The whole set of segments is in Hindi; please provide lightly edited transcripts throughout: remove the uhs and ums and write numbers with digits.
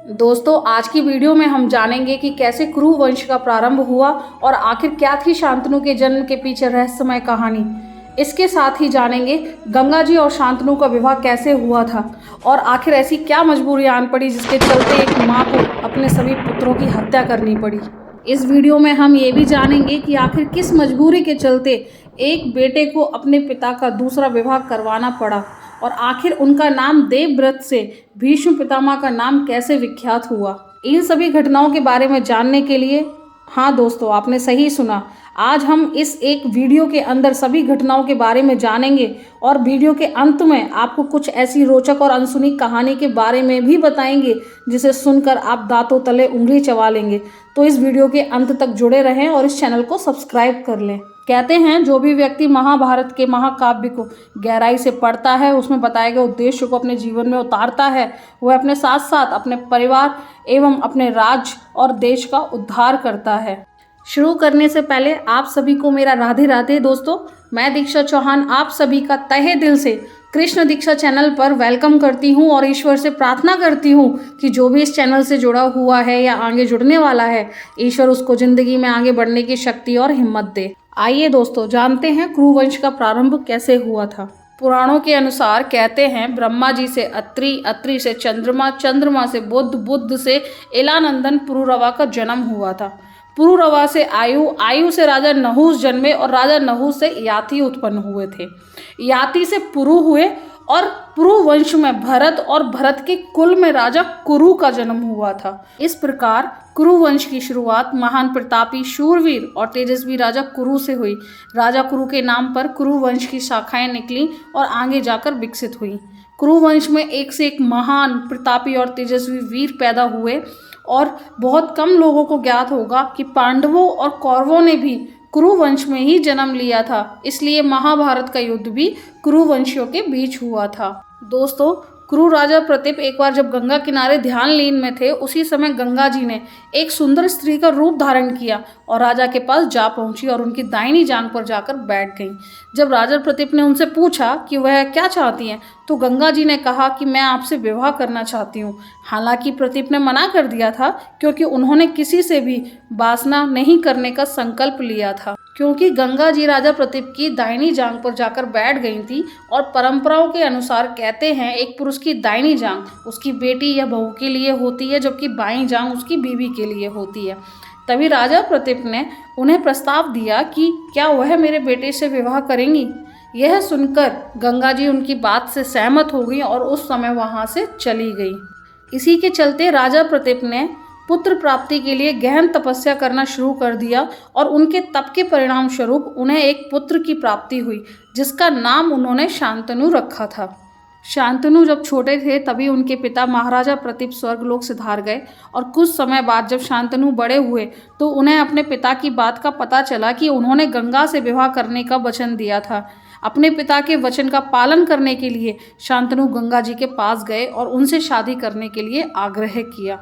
दोस्तों, आज की वीडियो में हम जानेंगे कि कैसे कुरु वंश का प्रारंभ हुआ और आखिर क्या थी शांतनु के जन्म के पीछे रहस्यमय कहानी। इसके साथ ही जानेंगे गंगा जी और शांतनु का विवाह कैसे हुआ था और आखिर ऐसी क्या मजबूरी आन पड़ी जिसके चलते एक माँ को अपने सभी पुत्रों की हत्या करनी पड़ी। इस वीडियो में हम ये भी जानेंगे कि आखिर किस मजबूरी के चलते एक बेटे को अपने पिता का दूसरा विवाह करवाना पड़ा और आखिर उनका नाम देवव्रत से भीष्म पितामह का नाम कैसे विख्यात हुआ। इन सभी घटनाओं के बारे में जानने के लिए, हाँ दोस्तों, आपने सही सुना, आज हम इस एक वीडियो के अंदर सभी घटनाओं के बारे में जानेंगे और वीडियो के अंत में आपको कुछ ऐसी रोचक और अनसुनी कहानी के बारे में भी बताएंगे जिसे सुनकर आप दांतों तले उंगली चबा लेंगे। तो इस वीडियो के अंत तक जुड़े रहें और इस चैनल को सब्सक्राइब कर लें। कहते हैं जो भी व्यक्ति महाभारत के महाकाव्य को गहराई से पढ़ता है, उसमें बताए गए उद्देश्य को अपने जीवन में उतारता है, वह अपने साथ साथ अपने परिवार एवं अपने राज्य और देश का उद्धार करता है। शुरू करने से पहले आप सभी को मेरा राधे राधे। दोस्तों, मैं दीक्षा चौहान आप सभी का तहे दिल से कृष्ण दीक्षा चैनल पर वेलकम करती हूं और ईश्वर से प्रार्थना करती हूं कि जो भी इस चैनल से जुड़ा हुआ है या आगे जुड़ने वाला है, ईश्वर उसको जिंदगी में आगे बढ़ने की शक्ति और हिम्मत दे। आइए दोस्तों, जानते हैं कुरु वंश का प्रारंभ कैसे हुआ था। पुराणों के अनुसार कहते हैं ब्रह्मा जी से अत्रि, अत्रि से चंद्रमा, चंद्रमा से बुध, बुध से इलानंदन पुरुरवा का जन्म हुआ था। पुरुरवा से आयु, आयु से राजा नहुस जन्मे और राजा नहुस से याति उत्पन्न हुए थे। याति से पुरु हुए और पुरु वंश में भरत और भरत के कुल में राजा कुरु का जन्म हुआ था। इस प्रकार कुरु वंश की शुरुआत महान प्रतापी, शूरवीर और तेजस्वी राजा कुरु से हुई। राजा कुरु के नाम पर कुरु वंश की शाखाएं निकली और आगे जाकर विकसित हुई। कुरु वंश में एक से एक महान प्रतापी और तेजस्वी वीर पैदा हुए और बहुत कम लोगों को ज्ञात होगा कि पांडवों और कौरवों ने भी कुरु वंश में ही जन्म लिया था। इसलिए महाभारत का युद्ध भी कुरु वंशियों के बीच हुआ था। दोस्तों, कुरु राजा प्रतीप एक बार जब गंगा किनारे ध्यान लीन में थे, उसी समय गंगा जी ने एक सुंदर स्त्री का रूप धारण किया और राजा के पास जा पहुंची और उनकी दाहिनी जांघ पर जाकर बैठ गईं। जब राजा प्रतीप ने उनसे पूछा कि वह क्या चाहती हैं, तो गंगा जी ने कहा कि मैं आपसे विवाह करना चाहती हूँ। हालांकि प्रतीप ने मना कर दिया था क्योंकि उन्होंने किसी से भी वासना नहीं करने का संकल्प लिया था। क्योंकि गंगा जी राजा प्रतीप की दाहिनी जांघ पर जाकर बैठ गई थी और परंपराओं के अनुसार कहते हैं एक पुरुष की दाहिनी जांघ उसकी बेटी या बहू के लिए होती है, जबकि बाईं जांघ उसकी बीवी के लिए होती है। तभी राजा प्रतीप ने उन्हें प्रस्ताव दिया कि क्या वह मेरे बेटे से विवाह करेंगी। यह सुनकर गंगा जी उनकी बात से सहमत हो गई और उस समय वहां से चली गई। इसी के चलते राजा प्रतीप ने पुत्र प्राप्ति के लिए गहन तपस्या करना शुरू कर दिया और उनके तप के परिणाम स्वरूप उन्हें एक पुत्र की प्राप्ति हुई, जिसका नाम उन्होंने शांतनु रखा था। शांतनु जब छोटे थे तभी उनके पिता महाराजा प्रतीप स्वर्गलोक से धार गए और कुछ समय बाद जब शांतनु बड़े हुए तो उन्हें अपने पिता की बात का पता चला कि उन्होंने गंगा से विवाह करने का वचन दिया था। अपने पिता के वचन का पालन करने के लिए शांतनु गंगा जी के पास गए और उनसे शादी करने के लिए आग्रह किया।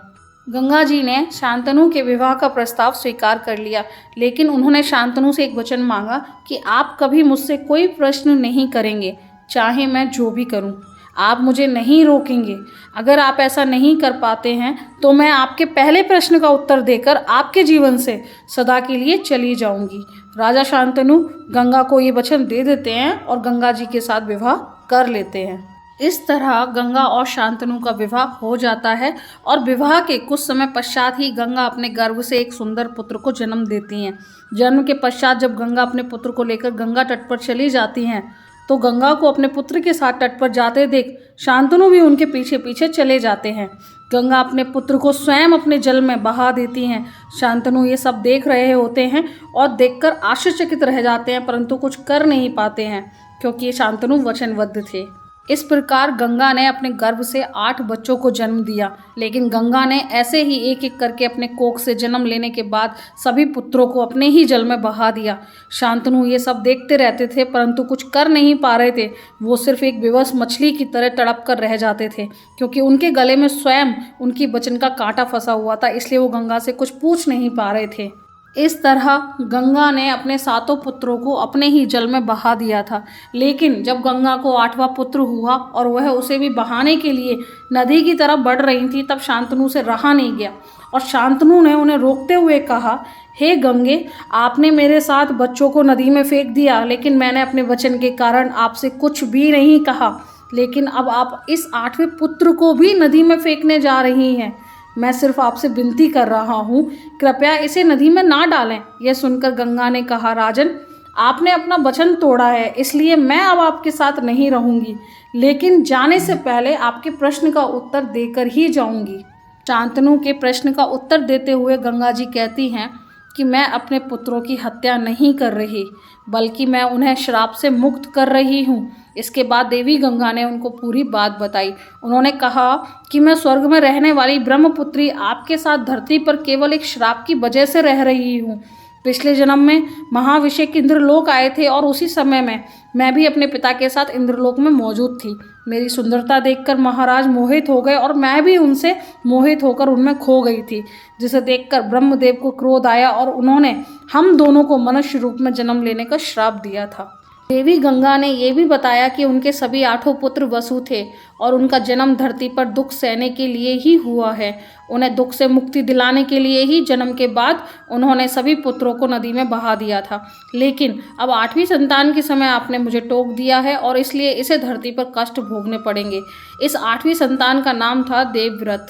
गंगा जी ने शांतनु के विवाह का प्रस्ताव स्वीकार कर लिया, लेकिन उन्होंने शांतनु से एक वचन मांगा कि आप कभी मुझसे कोई प्रश्न नहीं करेंगे, चाहे मैं जो भी करूं। आप मुझे नहीं रोकेंगे। अगर आप ऐसा नहीं कर पाते हैं तो मैं आपके पहले प्रश्न का उत्तर देकर आपके जीवन से सदा के लिए चली जाऊंगी। राजा शांतनु गंगा को ये वचन दे देते हैं और गंगा जी के साथ विवाह कर लेते हैं। इस तरह गंगा और शांतनु का विवाह हो जाता है और विवाह के कुछ समय पश्चात ही गंगा अपने गर्भ से एक सुंदर पुत्र को जन्म देती हैं। जन्म के पश्चात जब गंगा अपने पुत्र को लेकर गंगा तट पर चली जाती हैं तो गंगा को अपने पुत्र के साथ तट पर जाते देख शांतनु भी उनके पीछे पीछे चले जाते हैं। गंगा अपने पुत्र को स्वयं अपने जल में बहा देती हैं। शांतनु ये सब देख रहे होते हैं और देखकर आश्चर्यचकित रह जाते हैं, परंतु कुछ कर नहीं पाते हैं क्योंकि ये शांतनु वचनबद्ध थे। इस प्रकार गंगा ने अपने गर्भ से 8 बच्चों को जन्म दिया, लेकिन गंगा ने ऐसे ही एक एक करके अपने कोख से जन्म लेने के बाद सभी पुत्रों को अपने ही जल में बहा दिया। शांतनु ये सब देखते रहते थे परंतु कुछ कर नहीं पा रहे थे। वो सिर्फ एक विवश मछली की तरह तड़प कर रह जाते थे क्योंकि उनके गले में स्वयं उनकी वचन का कांटा फंसा हुआ था, इसलिए वो गंगा से कुछ पूछ नहीं पा रहे थे। इस तरह गंगा ने अपने 7 पुत्रों को अपने ही जल में बहा दिया था। लेकिन जब गंगा को 8वां पुत्र हुआ और वह उसे भी बहाने के लिए नदी की तरफ बढ़ रही थी, तब शांतनु से रहा नहीं गया और शांतनु ने उन्हें रोकते हुए कहा, हे गंगे, आपने मेरे 7 बच्चों को नदी में फेंक दिया, लेकिन मैंने अपने वचन के कारण आपसे कुछ भी नहीं कहा। लेकिन अब आप इस 8वें पुत्र को भी नदी में फेंकने जा रही हैं। मैं सिर्फ आपसे विनती कर रहा हूँ, कृपया इसे नदी में ना डालें। यह सुनकर गंगा ने कहा, राजन, आपने अपना वचन तोड़ा है, इसलिए मैं अब आपके साथ नहीं रहूँगी, लेकिन जाने से पहले आपके प्रश्न का उत्तर देकर ही जाऊँगी। शांतनु के प्रश्न का उत्तर देते हुए गंगा जी कहती हैं कि मैं अपने पुत्रों की हत्या नहीं कर रही, बल्कि मैं उन्हें श्राप से मुक्त कर रही हूँ। इसके बाद देवी गंगा ने उनको पूरी बात बताई। उन्होंने कहा कि मैं स्वर्ग में रहने वाली ब्रह्मपुत्री आपके साथ धरती पर केवल एक श्राप की वजह से रह रही हूँ। पिछले जन्म में महाभिषेक इंद्रलोक आए थे और उसी समय में मैं भी अपने पिता के साथ इंद्रलोक में मौजूद थी। मेरी सुंदरता देखकर महाराज मोहित हो गए और मैं भी उनसे मोहित होकर उनमें खो गई थी, जिसे देखकर ब्रह्मदेव को क्रोध आया और उन्होंने हम दोनों को मनुष्य रूप में जन्म लेने का श्राप दिया था। देवी गंगा ने यह भी बताया कि उनके सभी 8 पुत्र वसु थे और उनका जन्म धरती पर दुख सहने के लिए ही हुआ है। उन्हें दुख से मुक्ति दिलाने के लिए ही जन्म के बाद उन्होंने सभी पुत्रों को नदी में बहा दिया था। लेकिन अब 8वीं संतान के समय आपने मुझे टोक दिया है और इसलिए इसे धरती पर कष्ट भोगने पड़ेंगे। इस 8वीं संतान का नाम था देवव्रत।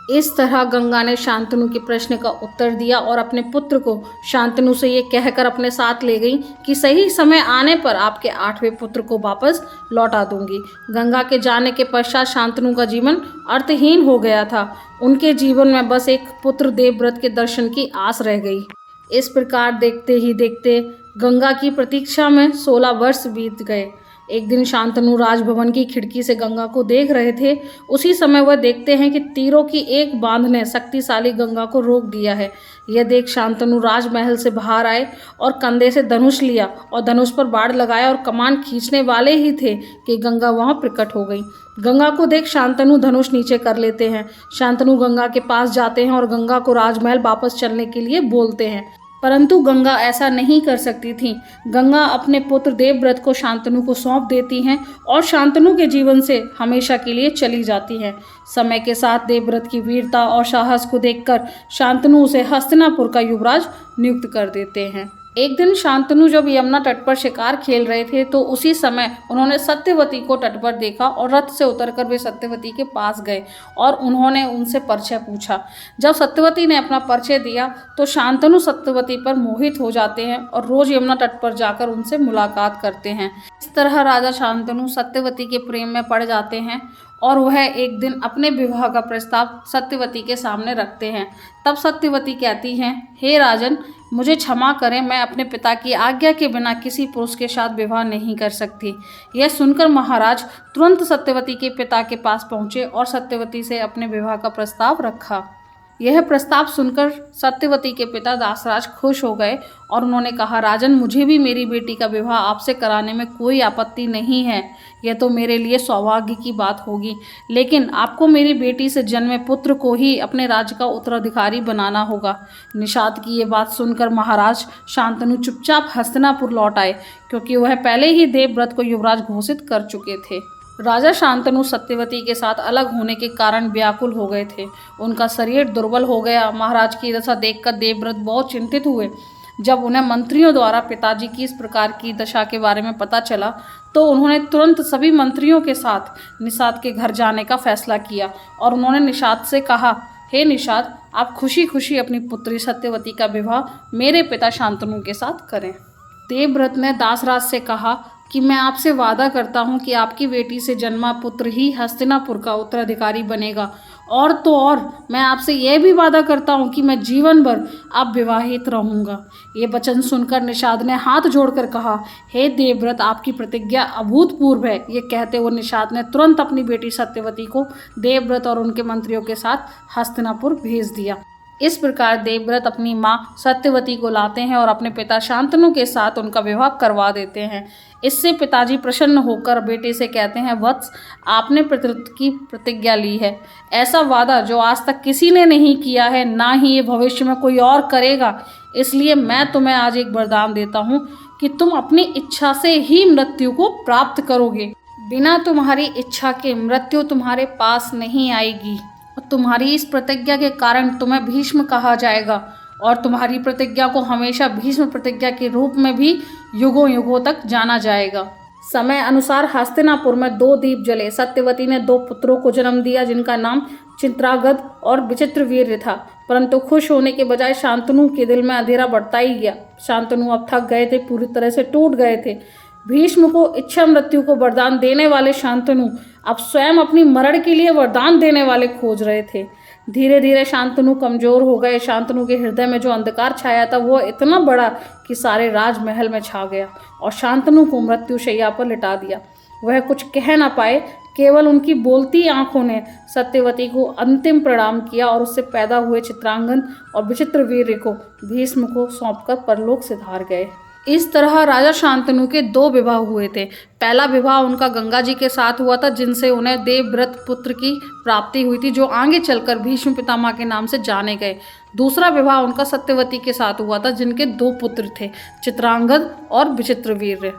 इस तरह गंगा ने शांतनु के प्रश्न का उत्तर दिया और अपने पुत्र को शांतनु से ये कहकर अपने साथ ले गई कि सही समय आने पर आपके 8वें पुत्र को वापस लौटा दूंगी। गंगा के जाने के पश्चात शांतनु का जीवन अर्थहीन हो गया था। उनके जीवन में बस एक पुत्र देवव्रत के दर्शन की आस रह गई। इस प्रकार देखते ही देखते गंगा की प्रतीक्षा में 16 वर्ष बीत गए। एक दिन शांतनु राजभवन की खिड़की से गंगा को देख रहे थे। उसी समय वह देखते हैं कि तीरों की एक बांध ने शक्तिशाली गंगा को रोक दिया है। यह देख शांतनु राजमहल से बाहर आए और कंधे से धनुष लिया और धनुष पर बाण लगाया और कमान खींचने वाले ही थे कि गंगा वहां प्रकट हो गई। गंगा को देख शांतनु धनुष नीचे कर लेते हैं। शांतनु गंगा के पास जाते हैं और गंगा को राजमहल वापस चलने के लिए बोलते हैं, परंतु गंगा ऐसा नहीं कर सकती थी। गंगा अपने पुत्र देवव्रत को शांतनु को सौंप देती हैं और शांतनु के जीवन से हमेशा के लिए चली जाती हैं। समय के साथ देवव्रत की वीरता और साहस को देखकर शांतनु उसे हस्तिनापुर का युवराज नियुक्त कर देते हैं। एक दिन शांतनु जब यमुना तट पर शिकार खेल रहे थे तो उसी समय उन्होंने सत्यवती को तट पर देखा और रथ से उतरकर वे सत्यवती के पास गए और उन्होंने उनसे परिचय पूछा। जब सत्यवती ने अपना परिचय दिया तो शांतनु सत्यवती पर मोहित हो जाते हैं और रोज यमुना तट पर जाकर उनसे मुलाकात करते हैं। इस तरह राजा शांतनु सत्यवती के प्रेम में पड़ जाते हैं और वह एक दिन अपने विवाह का प्रस्ताव सत्यवती के सामने रखते हैं। तब सत्यवती कहती हैं, हे राजन, मुझे क्षमा करें, मैं अपने पिता की आज्ञा के बिना किसी पुरुष के साथ विवाह नहीं कर सकती। यह सुनकर महाराज तुरंत सत्यवती के पिता के पास पहुंचे और सत्यवती से अपने विवाह का प्रस्ताव रखा। यह प्रस्ताव सुनकर सत्यवती के पिता दासराज खुश हो गए और उन्होंने कहा, राजन, मुझे भी मेरी बेटी का विवाह आपसे कराने में कोई आपत्ति नहीं है। यह तो मेरे लिए सौभाग्य की बात होगी, लेकिन आपको मेरी बेटी से जन्मे पुत्र को ही अपने राज्य का उत्तराधिकारी बनाना होगा। निषाद की ये बात सुनकर महाराज शांतनु चुपचाप हस्तिनापुर लौट आए, क्योंकि वह पहले ही देवव्रत को युवराज घोषित कर चुके थे। राजा शांतनु सत्यवती के साथ अलग होने के कारण व्याकुल हो गए थे। उनका शरीर दुर्बल हो गया। महाराज की दशा देखकर देवव्रत बहुत चिंतित हुए। जब उन्हें मंत्रियों द्वारा पिताजी की इस प्रकार की दशा के बारे में पता चला तो उन्होंने तुरंत सभी मंत्रियों के साथ निषाद के घर जाने का फैसला किया और उन्होंने निषाद से कहा, हे निषाद, आप खुशी खुशी अपनी पुत्री सत्यवती का विवाह मेरे पिता शांतनु के साथ करें। देवव्रत ने दासराज से कहा कि मैं आपसे वादा करता हूँ कि आपकी बेटी से जन्मा पुत्र ही हस्तिनापुर का उत्तराधिकारी बनेगा, और तो और मैं आपसे यह भी वादा करता हूँ कि मैं जीवन भर अब विवाहित रहूँगा। ये वचन सुनकर निषाद ने हाथ जोड़कर कहा, हे देवव्रत, आपकी प्रतिज्ञा अभूतपूर्व है। ये कहते हुए निषाद ने तुरंत अपनी बेटी सत्यवती को देवव्रत और उनके मंत्रियों के साथ हस्तिनापुर भेज दिया। इस प्रकार देवव्रत अपनी माँ सत्यवती को लाते हैं और अपने पिता शांतनु के साथ उनका विवाह करवा देते हैं। इससे पिताजी प्रसन्न होकर बेटे से कहते हैं, वत्स, आपने पितृत्व की प्रतिज्ञा ली है, ऐसा वादा जो आज तक किसी ने नहीं किया है, ना ही ये भविष्य में कोई और करेगा। इसलिए मैं तुम्हें आज एक वरदान देता हूँ कि तुम अपनी इच्छा से ही मृत्यु को प्राप्त करोगे। बिना तुम्हारी इच्छा के मृत्यु तुम्हारे पास नहीं आएगी। तुम्हारी इस प्रतिज्ञा के कारण तुम्हें भीष्म कहा जाएगा और तुम्हारी प्रतिज्ञा को हमेशा भीष्म प्रतिज्ञा के रूप में भी युगों युगों तक जाना जाएगा। समय अनुसार हस्तिनापुर में 2 दीप जले। सत्यवती ने 2 पुत्रों को जन्म दिया जिनका नाम चित्रांगद और विचित्रवीर्य था। परंतु खुश होने के बजाय शांतनु के दिल में अंधेरा बढ़ता ही गया। शांतनु अब थक गए थे, पूरी तरह से टूट गए थे। भीष्म को इच्छा मृत्यु को वरदान देने वाले शांतनु अब स्वयं अपनी मरण के लिए वरदान देने वाले खोज रहे थे। धीरे धीरे शांतनु कमजोर हो गए। शांतनु के हृदय में जो अंधकार छाया था वो इतना बड़ा कि सारे राजमहल में छा गया और शांतनु को मृत्यु शैया पर लिटा दिया। वह कुछ कह ना पाए, केवल उनकी बोलती आंखों ने सत्यवती को अंतिम प्रणाम किया और उससे पैदा हुए चित्रांगन और विचित्रवीर्य को भीष्म को सौंपकर परलोक से धार गए। इस तरह राजा शांतनु के 2 विवाह हुए थे। पहला विवाह उनका गंगा जी के साथ हुआ था, जिनसे उन्हें देवव्रत पुत्र की प्राप्ति हुई थी, जो आगे चलकर भीष्म पितामह के नाम से जाने गए। दूसरा विवाह उनका सत्यवती के साथ हुआ था, जिनके 2 पुत्र थे, चित्रांगद और विचित्रवीर्य।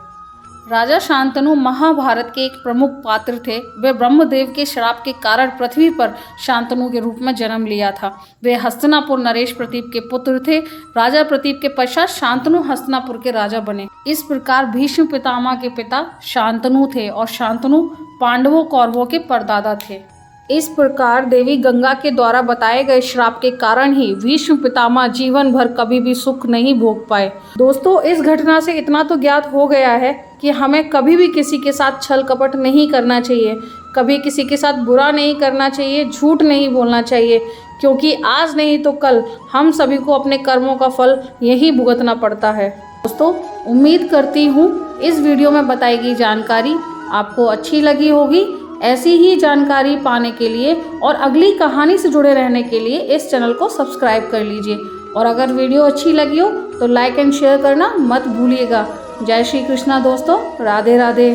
राजा शांतनु महाभारत के एक प्रमुख पात्र थे। वे ब्रह्मदेव के श्राप के कारण पृथ्वी पर शांतनु के रूप में जन्म लिया था। वे हस्तिनापुर नरेश प्रतीप के पुत्र थे। राजा प्रतीप के पश्चात शांतनु हस्तिनापुर के राजा बने। इस प्रकार भीष्म पितामह के पिता शांतनु थे और शांतनु पांडवों कौरवों के परदादा थे। इस प्रकार देवी गंगा के द्वारा बताए गए श्राप के कारण ही भीष्म पितामह जीवन भर कभी भी सुख नहीं भोग पाए। दोस्तों, इस घटना से इतना तो ज्ञात हो गया है कि हमें कभी भी किसी के साथ छल कपट नहीं करना चाहिए, कभी किसी के साथ बुरा नहीं करना चाहिए, झूठ नहीं बोलना चाहिए, क्योंकि आज नहीं तो कल हम सभी को अपने कर्मों का फल यही भुगतना पड़ता है। दोस्तों, उम्मीद करती हूँ इस वीडियो में बताई गई जानकारी आपको अच्छी लगी होगी। ऐसी ही जानकारी पाने के लिए और अगली कहानी से जुड़े रहने के लिए इस चैनल को सब्सक्राइब कर लीजिए और अगर वीडियो अच्छी लगी हो तो लाइक एंड शेयर करना मत भूलिएगा। जय श्री कृष्णा दोस्तों, राधे राधे।